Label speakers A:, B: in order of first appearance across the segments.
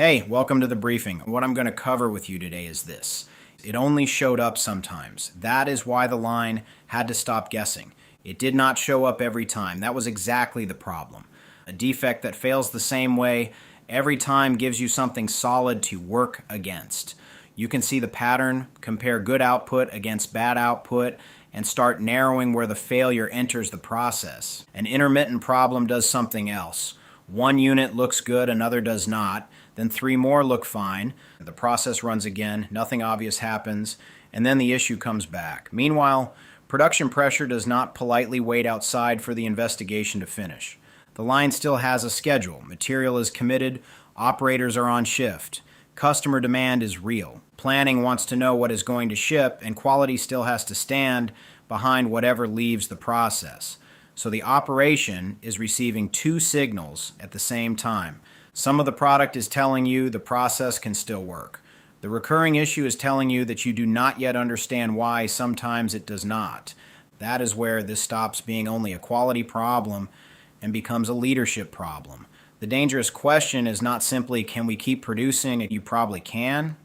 A: Hey, welcome to the briefing. What I'm going to cover with you today is this. It only showed up sometimes. That is why the line had to stop guessing. It did not show up every time. That was exactly the problem. A defect that fails the same way every time gives you something solid to work against. You can see the pattern, compare good output against bad output, and start narrowing where the failure enters the process. An intermittent problem does something else. One unit looks good, another does not. Then three more look fine. The process runs again, nothing obvious happens, and then the issue comes back. Meanwhile, production pressure does not politely wait outside for the investigation to finish. The line still has a schedule. Material is committed, operators are on shift. Customer demand is real. Planning wants to know what is going to ship, and quality still has to stand behind whatever leaves the process. So the operation is receiving two signals at the same time. Some of the product is telling you the process can still work. The recurring issue is telling you that you do not yet understand why sometimes it does not. That is where this stops being only a quality problem and becomes a leadership problem. The dangerous question is not simply, can we keep producing? You probably can.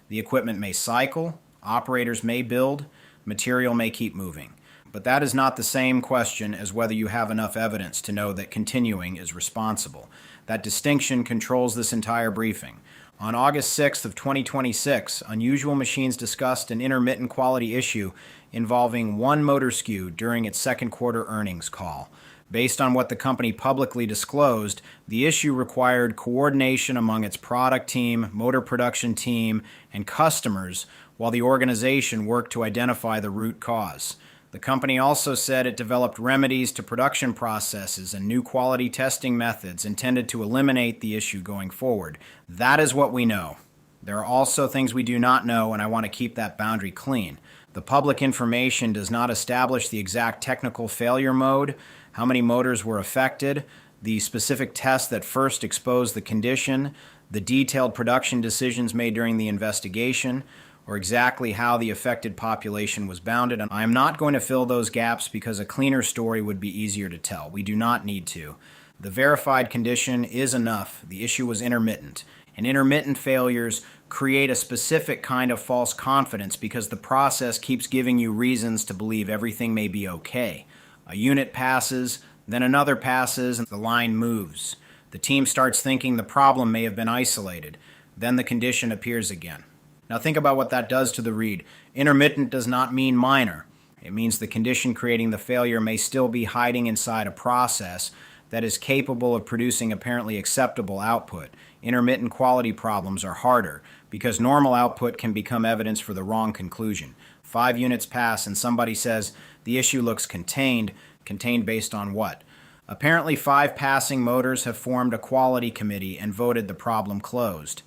A: The equipment may cycle, operators may build, material may keep moving. But that is not the same question as whether you have enough evidence to know that continuing is responsible. That distinction controls this entire briefing. On August 6th of 2026, Unusual Machines discussed an intermittent quality issue involving one motor SKU during its second quarter earnings call. Based on what the company publicly disclosed, the issue required coordination among its product team, motor production team, and customers while the organization worked to identify the root cause. The company also said it developed remedies to production processes and new quality testing methods intended to eliminate the issue going forward. That is what we know. There are also things we do not know, and I want to keep that boundary clean. The public information does not establish the exact technical failure mode, how many motors were affected, the specific test that first exposed the condition, the detailed production decisions made during the investigation, or exactly how the affected population was bounded. And I am not going to fill those gaps because a cleaner story would be easier to tell. We do not need to. The verified condition is enough. The issue was intermittent. And intermittent failures create a specific kind of false confidence because the process keeps giving you reasons to believe everything may be okay. A unit passes, then another passes, and the line moves. The team starts thinking the problem may have been isolated. Then the condition appears again. Now think about what that does to the read. Intermittent does not mean minor. It means the condition creating the failure may still be hiding inside a process that is capable of producing apparently acceptable output. Intermittent quality problems are harder because normal output can become evidence for the wrong conclusion. 5 units pass and somebody says the issue looks contained. Contained based on what? Apparently 5 passing motors have formed a quality committee and voted the problem closed.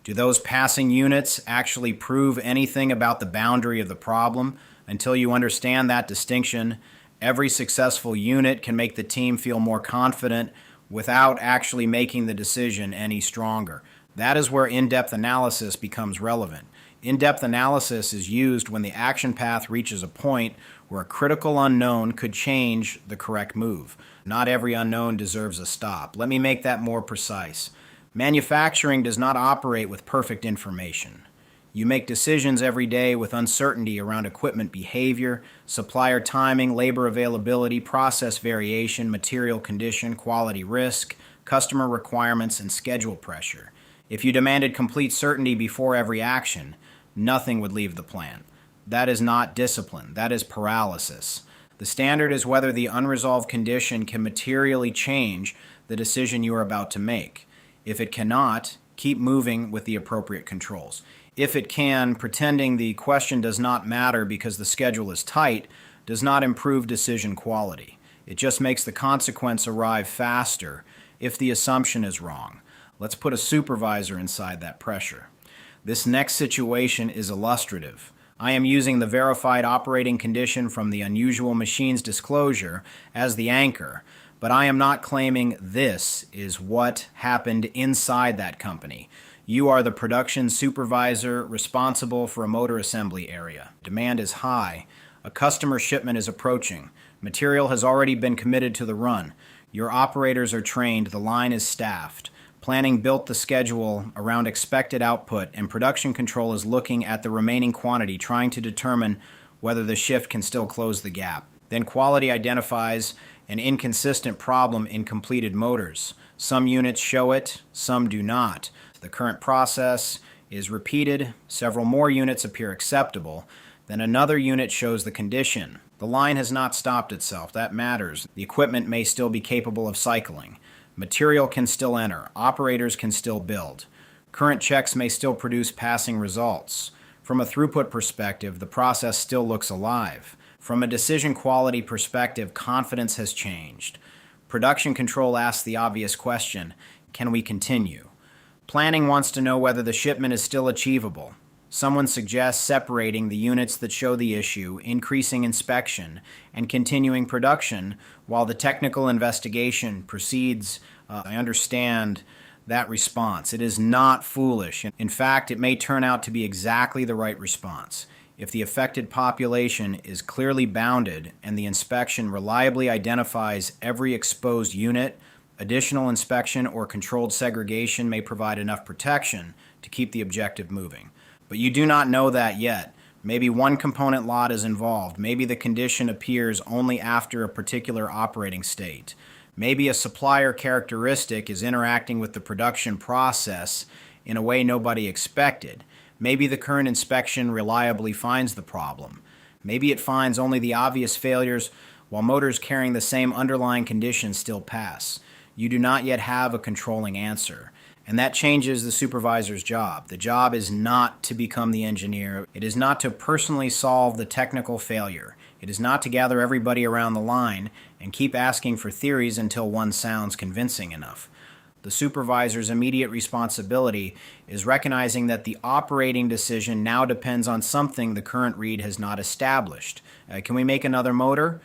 A: Do those passing units actually prove anything about the boundary of the problem? Until you understand that distinction, every successful unit can make the team feel more confident without actually making the decision any stronger. That is where in-depth analysis becomes relevant. In-depth analysis is used when the action path reaches a point where a critical unknown could change the correct move. Not every unknown deserves a stop. Let me make that more precise. Manufacturing does not operate with perfect information. You make decisions every day with uncertainty around equipment behavior, supplier timing, labor availability, process variation, material condition, quality risk, customer requirements, and schedule pressure. If you demanded complete certainty before every action, nothing would leave the plant. That is not discipline. That is paralysis. The standard is whether the unresolved condition can materially change the decision you are about to make. If it cannot, keep moving with the appropriate controls. If it can, pretending the question does not matter because the schedule is tight does not improve decision quality. It just makes the consequence arrive faster if the assumption is wrong. Let's put a supervisor inside that pressure. This next situation is illustrative. I am using the verified operating condition from the Unusual Machines disclosure as the anchor, but I am not claiming this is what happened inside that company. You are the production supervisor responsible for a motor assembly area. Demand is high. A customer shipment is approaching. Material has already been committed to the run. Your operators are trained. The line is staffed. Planning built the schedule around expected output, and production control is looking at the remaining quantity, trying to determine whether the shift can still close the gap. Then quality identifies an inconsistent problem in completed motors. Some units show it, some do not. The current process is repeated, several more units appear acceptable, then another unit shows the condition. The line has not stopped itself, that matters. The equipment may still be capable of cycling. Material can still enter, operators can still build. Current checks may still produce passing results. From a throughput perspective, the process still looks alive. From a decision quality perspective, confidence has changed. Production control asks the obvious question, can we continue? Planning wants to know whether the shipment is still achievable. Someone suggests separating the units that show the issue, increasing inspection, and continuing production while the technical investigation proceeds. I understand that response. It is not foolish. In fact, it may turn out to be exactly the right response. If the affected population is clearly bounded and the inspection reliably identifies every exposed unit, additional inspection or controlled segregation may provide enough protection to keep the objective moving. But you do not know that yet. Maybe one component lot is involved. Maybe the condition appears only after a particular operating state. Maybe a supplier characteristic is interacting with the production process in a way nobody expected. Maybe the current inspection reliably finds the problem. Maybe it finds only the obvious failures while motors carrying the same underlying conditions still pass. You do not yet have a controlling answer. And that changes the supervisor's job. The job is not to become the engineer. It is not to personally solve the technical failure. It is not to gather everybody around the line and keep asking for theories until one sounds convincing enough. The supervisor's immediate responsibility is recognizing that the operating decision now depends on something the current read has not established. Can we make another motor?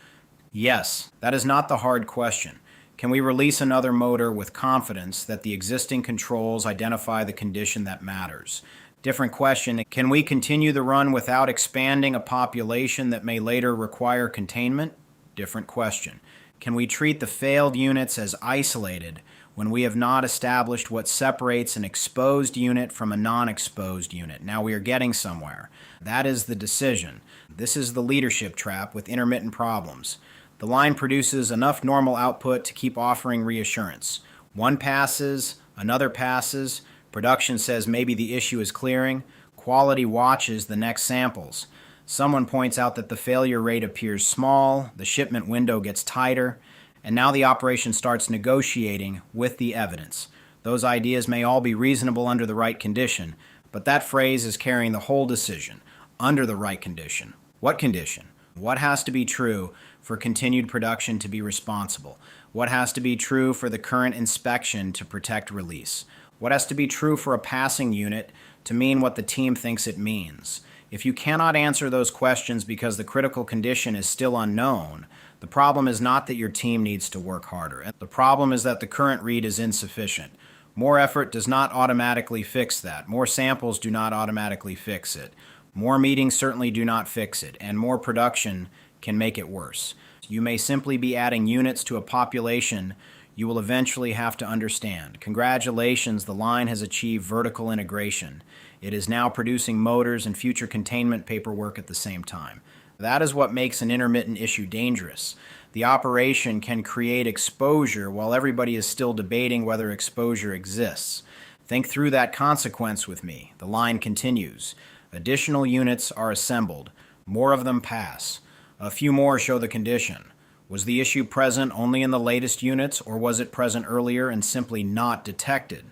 A: Yes. That is not the hard question. Can we release another motor with confidence that the existing controls identify the condition that matters? Different question, can we continue the run without expanding a population that may later require containment? Different question. Can we treat the failed units as isolated when we have not established what separates an exposed unit from a non-exposed unit? Now we are getting somewhere. That is the decision. This is the leadership trap with intermittent problems. The line produces enough normal output to keep offering reassurance. One passes, another passes, production says maybe the issue is clearing, quality watches the next samples. Someone points out that the failure rate appears small, the shipment window gets tighter, and now the operation starts negotiating with the evidence. Those ideas may all be reasonable under the right condition, but that phrase is carrying the whole decision. Under the right condition. What condition? What has to be true for continued production to be responsible? What has to be true for the current inspection to protect release? What has to be true for a passing unit to mean what the team thinks it means? If you cannot answer those questions because the critical condition is still unknown, the problem is not that your team needs to work harder. The problem is that the current read is insufficient. More effort does not automatically fix that. More samples do not automatically fix it. More meetings certainly do not fix it, and more production can make it worse. You may simply be adding units to a population you will eventually have to understand. Congratulations, the line has achieved vertical integration. It is now producing motors and future containment paperwork at the same time. That is what makes an intermittent issue dangerous. The operation can create exposure while everybody is still debating whether exposure exists. Think through that consequence with me. The line continues. Additional units are assembled. More of them pass. A few more show the condition. Was the issue present only in the latest units, or was it present earlier and simply not detected?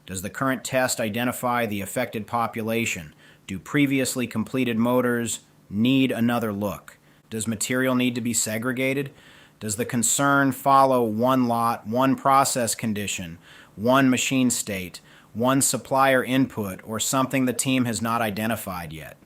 A: Does the current test identify the affected population? Do previously completed motors need another look? Does material need to be segregated? Does the concern follow one lot, one process condition, one machine state, one supplier input, or something the team has not identified yet?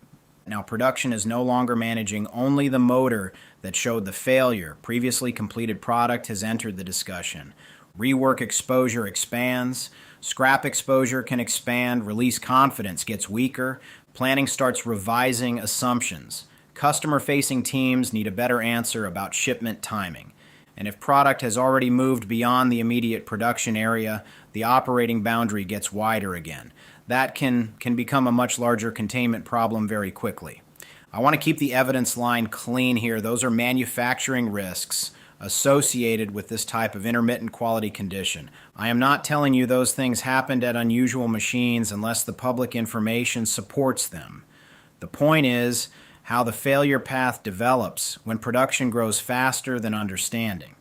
A: Now, production is no longer managing only the motor that showed the failure. Previously completed product has entered the discussion. Rework exposure expands. Scrap exposure can expand. Release confidence gets weaker. Planning starts revising assumptions. Customer-facing teams need a better answer about shipment timing. And if product has already moved beyond the immediate production area, the operating boundary gets wider again. That can become a much larger containment problem very quickly. I want to keep the evidence line clean here. Those are manufacturing risks associated with this type of intermittent quality condition. I am not telling you those things happened at unusual machines unless the public information supports them. The point is how the failure path develops when production grows faster than understanding.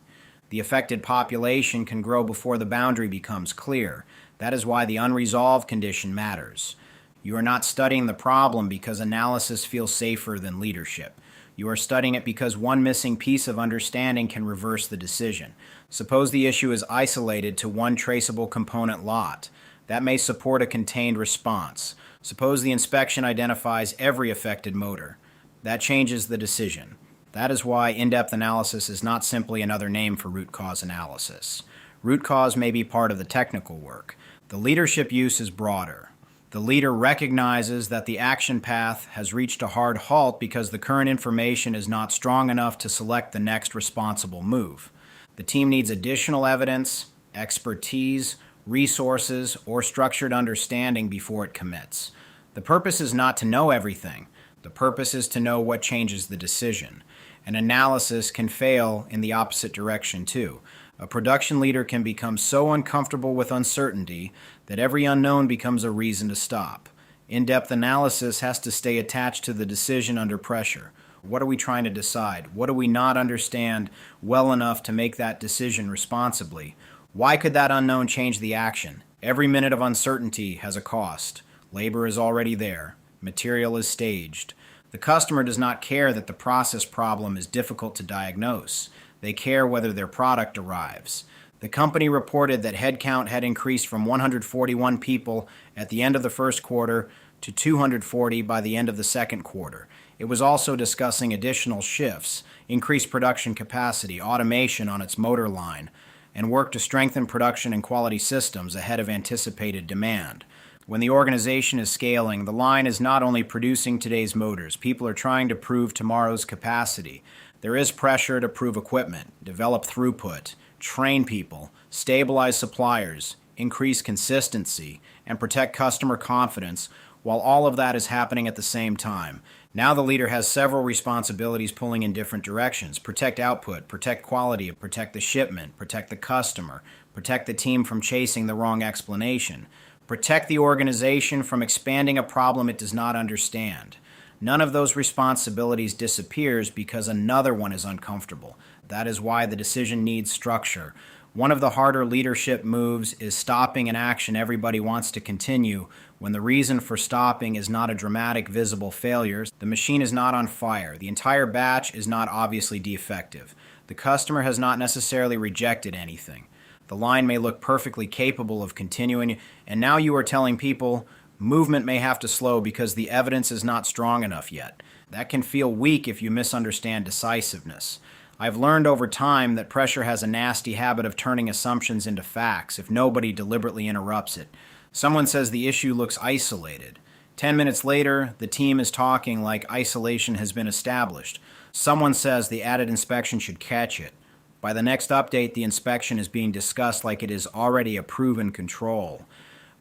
A: The affected population can grow before the boundary becomes clear. That is why the unresolved condition matters. You are not studying the problem because analysis feels safer than leadership. You are studying it because one missing piece of understanding can reverse the decision. Suppose the issue is isolated to one traceable component lot. That may support a contained response. Suppose the inspection identifies every affected motor. That changes the decision. That is why in-depth analysis is not simply another name for root cause analysis. Root cause may be part of the technical work. The leadership use is broader. The leader recognizes that the action path has reached a hard halt because the current information is not strong enough to select the next responsible move. The team needs additional evidence, expertise, resources, or structured understanding before it commits. The purpose is not to know everything. The purpose is to know what changes the decision. An analysis can fail in the opposite direction too. A production leader can become so uncomfortable with uncertainty that every unknown becomes a reason to stop. In-depth analysis has to stay attached to the decision under pressure. What are we trying to decide? What do we not understand well enough to make that decision responsibly? Why could that unknown change the action? Every minute of uncertainty has a cost. Labor is already there. Material is staged. The customer does not care that the process problem is difficult to diagnose. They care whether their product arrives. The company reported that headcount had increased from 141 people at the end of the first quarter to 240 by the end of the second quarter. It was also discussing additional shifts, increased production capacity, automation on its motor line, and work to strengthen production and quality systems ahead of anticipated demand. When the organization is scaling, the line is not only producing today's motors. People are trying to prove tomorrow's capacity. There is pressure to prove equipment, develop throughput, train people, stabilize suppliers, increase consistency, and protect customer confidence, while all of that is happening at the same time. Now the leader has several responsibilities pulling in different directions. Protect output, protect quality, protect the shipment, protect the customer, protect the team from chasing the wrong explanation, protect the organization from expanding a problem it does not understand. None of those responsibilities disappears because another one is uncomfortable. That is why the decision needs structure. One of the harder leadership moves is stopping an action everybody wants to continue when the reason for stopping is not a dramatic, visible failure. The machine is not on fire. The entire batch is not obviously defective. The customer has not necessarily rejected anything. The line may look perfectly capable of continuing, and now you are telling people movement may have to slow because the evidence is not strong enough yet. That can feel weak if you misunderstand decisiveness. I've learned over time that pressure has a nasty habit of turning assumptions into facts if nobody deliberately interrupts it. Someone says the issue looks isolated. 10 minutes later, the team is talking like isolation has been established. Someone says the added inspection should catch it. By the next update, the inspection is being discussed like it is already a proven control.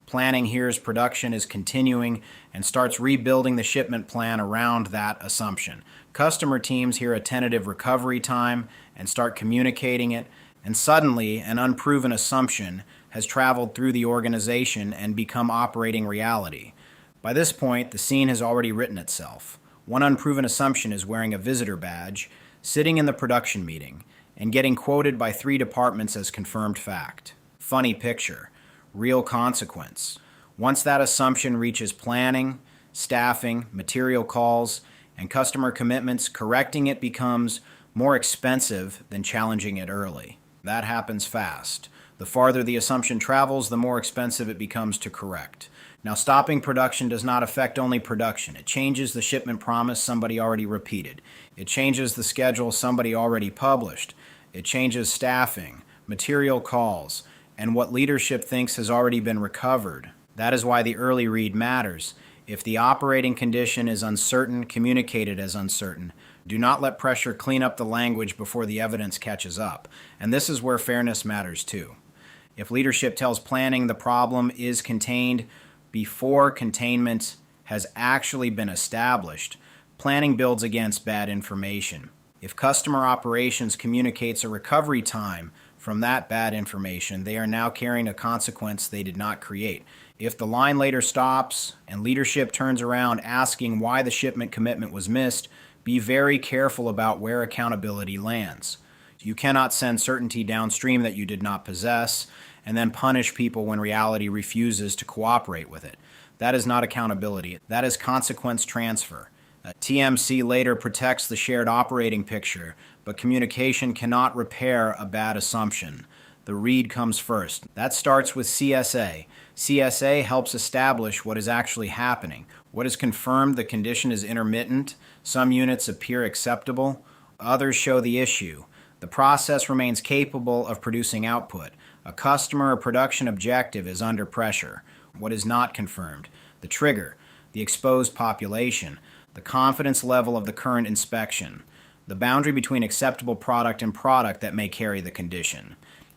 A: Planning hears production is continuing and starts rebuilding the shipment plan around that assumption. Customer teams hear a tentative recovery time and start communicating it, and suddenly an unproven assumption has traveled through the organization and become operating reality. By this point, the scene has already written itself. One unproven assumption is wearing a visitor badge, sitting in the production meeting, and getting quoted by 3 departments as confirmed fact. Funny picture. Real consequence. Once that assumption reaches planning, staffing, material calls, and customer commitments, correcting it becomes more expensive than challenging it early. That happens fast. The farther the assumption travels, the more expensive it becomes to correct. Now, stopping production does not affect only production. It changes the shipment promise somebody already repeated. It changes the schedule somebody already published. It changes staffing, material calls, and what leadership thinks has already been recovered. That is why the early read matters. If the operating condition is uncertain, communicate it as uncertain. Do not let pressure clean up the language before the evidence catches up. And this is where fairness matters too. If leadership tells planning the problem is contained before containment has actually been established, planning builds against bad information. If customer operations communicates a recovery time from that bad information, they are now carrying a consequence they did not create. If the line later stops and leadership turns around asking why the shipment commitment was missed, be very careful about where accountability lands. You cannot send certainty downstream that you did not possess and then punish people when reality refuses to cooperate with it. That is not accountability. That is consequence transfer. TMC later protects the shared operating picture, but communication cannot repair a bad assumption. The read comes first. That starts with CSA. CSA helps establish what is actually happening. What is confirmed, the condition is intermittent. Some units appear acceptable. Others show the issue. The process remains capable of producing output. A customer or production objective is under pressure. What is not confirmed? The trigger, the exposed population, the confidence level of the current inspection, the boundary between acceptable product and product that may carry the condition.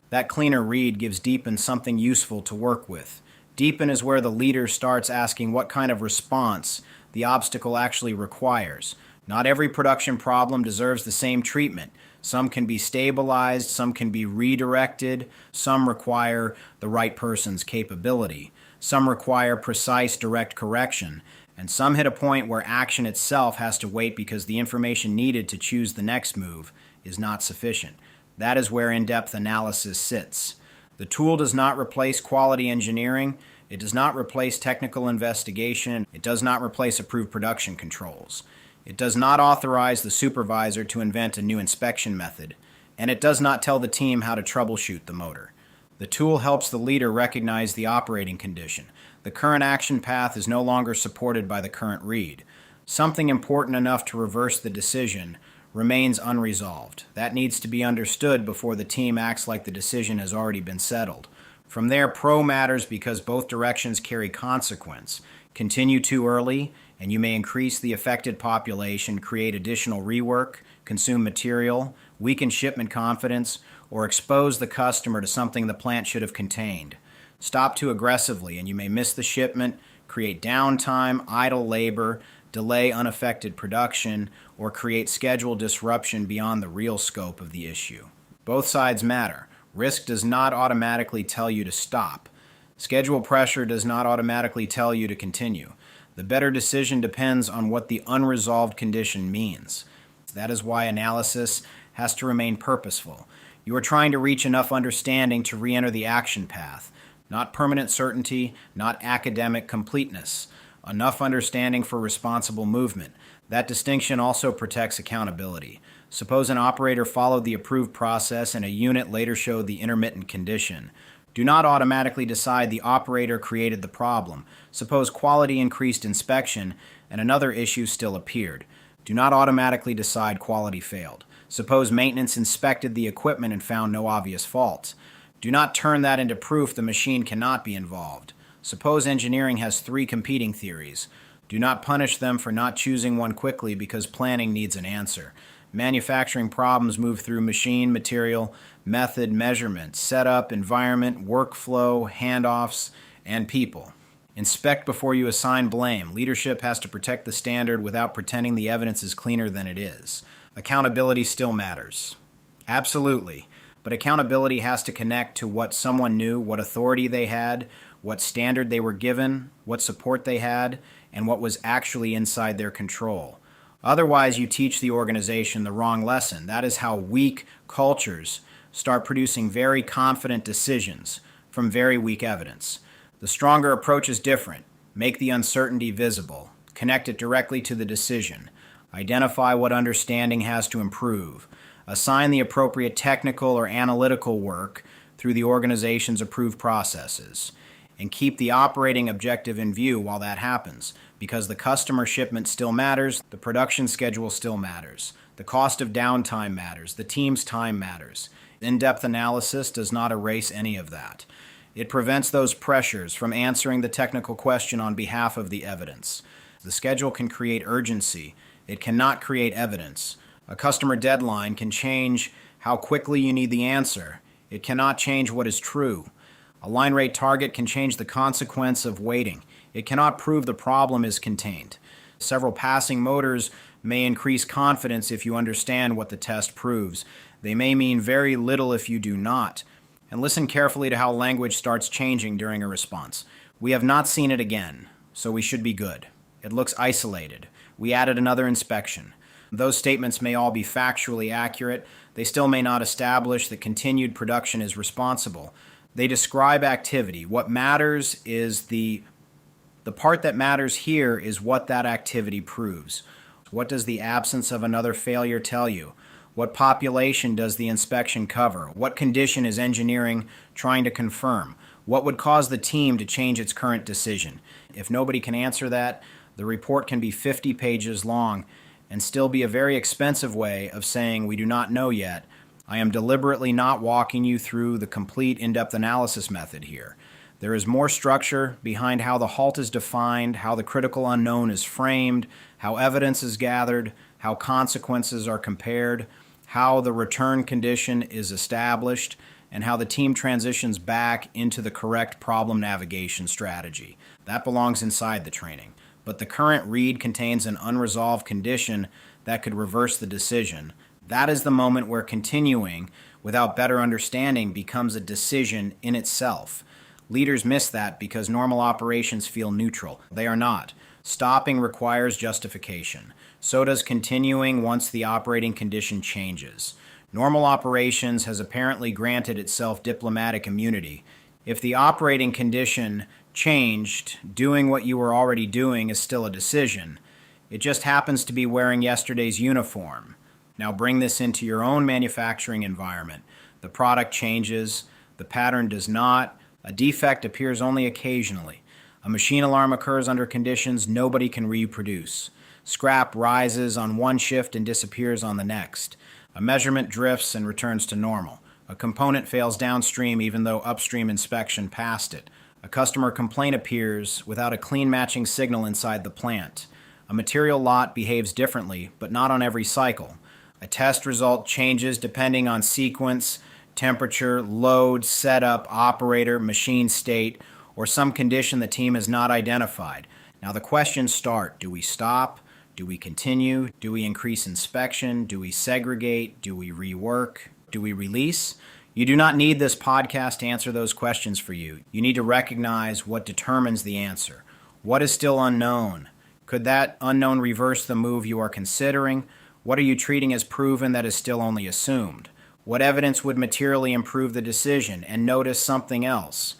A: That cleaner read gives Deepen something useful to work with. Deepen is where the leader starts asking what kind of response the obstacle actually requires. Not every production problem deserves the same treatment. Some can be stabilized, some can be redirected, some require the right person's capability. Some require precise, direct correction, and some hit a point where action itself has to wait because the information needed to choose the next move is not sufficient. That is where in-depth analysis sits. The tool does not replace quality engineering, it does not replace technical investigation, it does not replace approved production controls. It does not authorize the supervisor to invent a new inspection method, and it does not tell the team how to troubleshoot the motor. The tool helps the leader recognize the operating condition. The current action path is no longer supported by the current read. Something important enough to reverse the decision remains unresolved. That needs to be understood before the team acts like the decision has already been settled. From there, pro matters because both directions carry consequence. Continue too early, and you may increase the affected population, create additional rework, consume material, weaken shipment confidence, or expose the customer to something the plant should have contained. Stop too aggressively, and you may miss the shipment, create downtime, idle labor, delay unaffected production, or create schedule disruption beyond the real scope of the issue. Both sides matter. Risk does not automatically tell you to stop. Schedule pressure does not automatically tell you to continue. The better decision depends on what the unresolved condition means. That is why analysis has to remain purposeful. You are trying to reach enough understanding to re-enter the action path, not permanent certainty, not academic completeness. Enough understanding for responsible movement. That distinction also protects accountability. Suppose an operator followed the approved process and a unit later showed the intermittent condition. Do not automatically decide the operator created the problem. Suppose quality increased inspection and another issue still appeared. Do not automatically decide quality failed. Suppose maintenance inspected the equipment and found no obvious faults. Do not turn that into proof the machine cannot be involved. Suppose engineering has 3 competing theories. Do not punish them for not choosing one quickly because planning needs an answer. Manufacturing problems move through machine, material, method, measurement, setup, environment, workflow, handoffs, and people. Inspect before you assign blame. Leadership has to protect the standard without pretending the evidence is cleaner than it is. Accountability still matters. Absolutely. But accountability has to connect to what someone knew, what authority they had, what standard they were given, what support they had, and what was actually inside their control. Otherwise, you teach the organization the wrong lesson. That is how weak cultures start producing very confident decisions from very weak evidence. The stronger approach is different. Make the uncertainty visible. Connect it directly to the decision. Identify what understanding has to improve. Assign the appropriate technical or analytical work through the organization's approved processes. And keep the operating objective in view while that happens, because the customer shipment still matters, the production schedule still matters, the cost of downtime matters, the team's time matters. In-depth analysis does not erase any of that. It prevents those pressures from answering the technical question on behalf of the evidence. The schedule can create urgency. It cannot create evidence. A customer deadline can change how quickly you need the answer. It cannot change what is true. A line rate target can change the consequence of waiting. It cannot prove the problem is contained. Several passing motors may increase confidence if you understand what the test proves. They may mean very little if you do not. And listen carefully to how language starts changing during a response. We have not seen it again, so we should be good. It looks isolated. We added another inspection. Those statements may all be factually accurate. They still may not establish that continued production is responsible. They describe activity. What matters is the part that matters here is what that activity proves. What does the absence of another failure tell you? What population does the inspection cover? What condition is engineering trying to confirm? What would cause the team to change its current decision? If nobody can answer that, the report can be 50 pages long and still be a very expensive way of saying we do not know yet. I am deliberately not walking you through the complete in-depth analysis method here. There is more structure behind how the halt is defined, how the critical unknown is framed, how evidence is gathered, how consequences are compared, how the return condition is established, and how the team transitions back into the correct problem navigation strategy. That belongs inside the training. But the current read contains an unresolved condition that could reverse the decision. That is the moment where continuing without better understanding becomes a decision in itself. Leaders miss that because normal operations feel neutral. They are not. Stopping requires justification. So does continuing once the operating condition changes. Normal operations has apparently granted itself diplomatic immunity. If the operating condition changed, doing what you were already doing is still a decision. It just happens to be wearing yesterday's uniform. Now bring this into your own manufacturing environment. The product changes, the pattern does not, a defect appears only occasionally. A machine alarm occurs under conditions nobody can reproduce. Scrap rises on one shift and disappears on the next. A measurement drifts and returns to normal. A component fails downstream even though upstream inspection passed it. A customer complaint appears without a clean matching signal inside the plant. A material lot behaves differently, but not on every cycle. A test result changes depending on sequence, temperature, load, setup, operator, machine state, or some condition the team has not identified. Now the questions start. Do we stop? Do we continue? Do we increase inspection? Do we segregate? Do we rework? Do we release? You do not need this podcast to answer those questions for you. You need to recognize what determines the answer. What is still unknown? Could that unknown reverse the move you are considering? What are you treating as proven that is still only assumed? What evidence would materially improve the decision? And notice something else.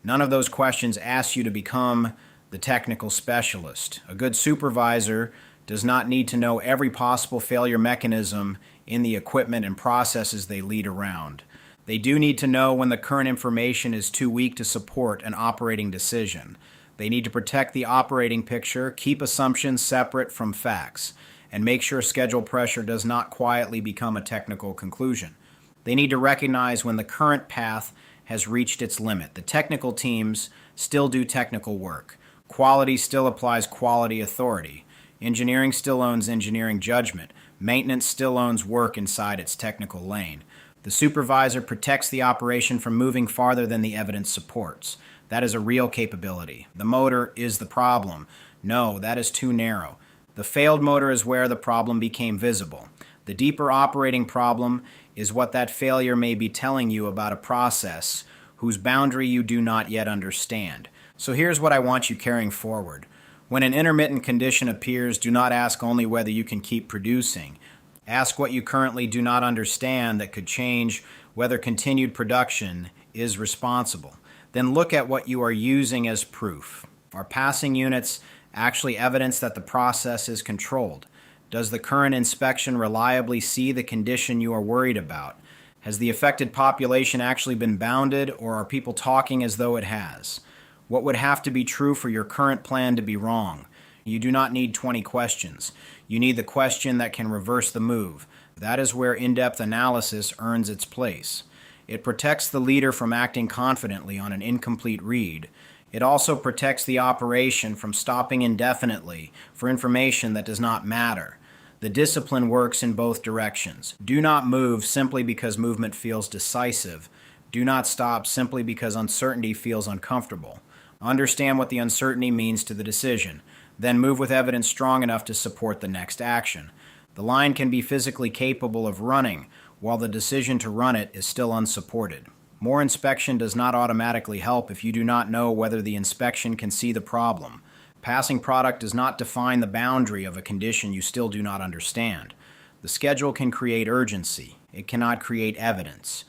A: None of those questions ask you to become the technical specialist. A good supervisor does not need to know every possible failure mechanism in the equipment and processes they lead around. They do need to know when the current information is too weak to support an operating decision. They need to protect the operating picture, keep assumptions separate from facts, and make sure schedule pressure does not quietly become a technical conclusion. They need to recognize when the current path has reached its limit. The technical teams still do technical work. Quality still applies quality authority. Engineering still owns engineering judgment. Maintenance still owns work inside its technical lane. The supervisor protects the operation from moving farther than the evidence supports. That is a real capability. The motor is the problem. No, that is too narrow. The failed motor is where the problem became visible. The deeper operating problem is what that failure may be telling you about a process whose boundary you do not yet understand. So here's what I want you carrying forward. When an intermittent condition appears, do not ask only whether you can keep producing. Ask what you currently do not understand that could change whether continued production is responsible. Then look at what you are using as proof. Are passing units actually evidence that the process is controlled? Does the current inspection reliably see the condition you are worried about? Has the affected population actually been bounded, or are people talking as though it has? What would have to be true for your current plan to be wrong? You do not need 20 questions. You need the question that can reverse the move. That is where in-depth analysis earns its place. It protects the leader from acting confidently on an incomplete read. It also protects the operation from stopping indefinitely for information that does not matter. The discipline works in both directions. Do not move simply because movement feels decisive. Do not stop simply because uncertainty feels uncomfortable. Understand what the uncertainty means to the decision. Then move with evidence strong enough to support the next action. The line can be physically capable of running, while the decision to run it is still unsupported. More inspection does not automatically help if you do not know whether the inspection can see the problem. Passing product does not define the boundary of a condition you still do not understand. The schedule can create urgency. It cannot create evidence.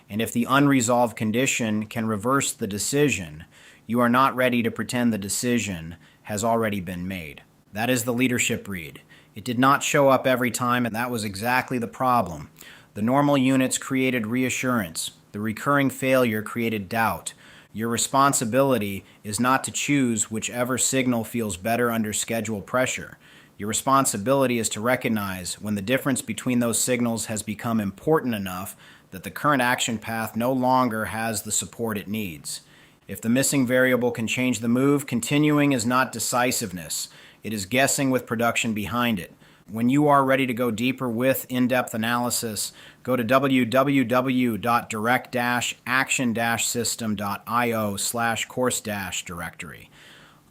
A: And if the unresolved condition can reverse the decision, you are not ready to pretend the decision has already been made. That is the leadership read. It did not show up every time, and that was exactly the problem. The normal units created reassurance. The recurring failure created doubt. Your responsibility is not to choose whichever signal feels better under schedule pressure. Your responsibility is to recognize when the difference between those signals has become important enough that the current action path no longer has the support it needs. If the missing variable can change the move, continuing is not decisiveness. It is guessing with production behind it. When you are ready to go deeper with in-depth analysis, go to www.direct-action-system.io/course-directory.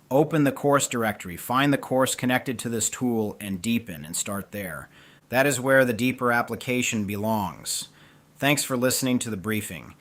A: Open the course directory, find the course connected to this tool, and deepen and start there. That is where the deeper application belongs. Thanks for listening to the briefing.